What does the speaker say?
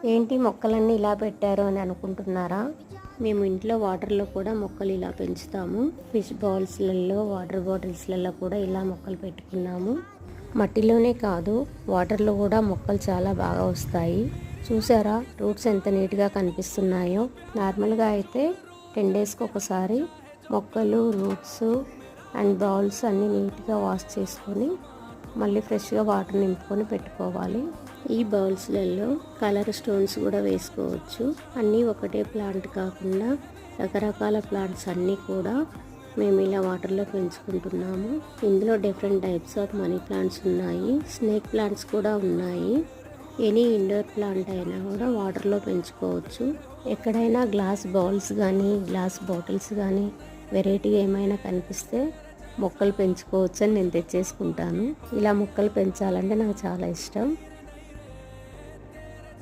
ఏంటి మొక్కలన్నీ ఇలా పెట్టారు అని అనుకుంటున్నారా? మేము ఇంట్లో వాటర్లో కూడా మొక్కలు ఇలా పెంచుతాము. ఫిష్ బౌల్స్లలో, వాటర్ బాటిల్స్లలో కూడా ఇలా మొక్కలు పెట్టుకున్నాము. మట్టిలోనే కాదు, వాటర్లో కూడా మొక్కలు చాలా బాగా వస్తాయి. చూసారా రూట్స్ ఎంత నీట్గా కనిపిస్తున్నాయో. నార్మల్గా అయితే 10 డేస్కి ఒకసారి మొక్కలు, రూట్స్ అండ్ బౌల్స్ అన్నీ నీట్గా వాష్ చేసుకొని మళ్ళీ ఫ్రెష్గా వాటర్ నింపుకొని పెట్టుకోవాలి. ఈ బౌల్స్లలో కలర్ స్టోన్స్ కూడా వేసుకోవచ్చు. అన్నీ ఒకటే ప్లాంట్ కాకుండా రకరకాల ప్లాంట్స్ అన్నీ కూడా మేము ఇలా వాటర్లో పెంచుకుంటున్నాము. ఇందులో different types of money plants ఉన్నాయి, స్నేక్ ప్లాంట్స్ కూడా ఉన్నాయి. ఎనీ ఇండోర్ ప్లాంట్ అయినా కూడా వాటర్లో పెంచుకోవచ్చు. ఎక్కడైనా గ్లాస్ బౌల్స్ కానీ గ్లాస్ బాటిల్స్ కానీ వెరైటీగా ఏమైనా కనిపిస్తే మొక్కలు పెంచుకోవచ్చు అని నేను తెచ్చేసుకుంటాను. ఇలా మొక్కలు పెంచాలంటే నాకు చాలా ఇష్టం.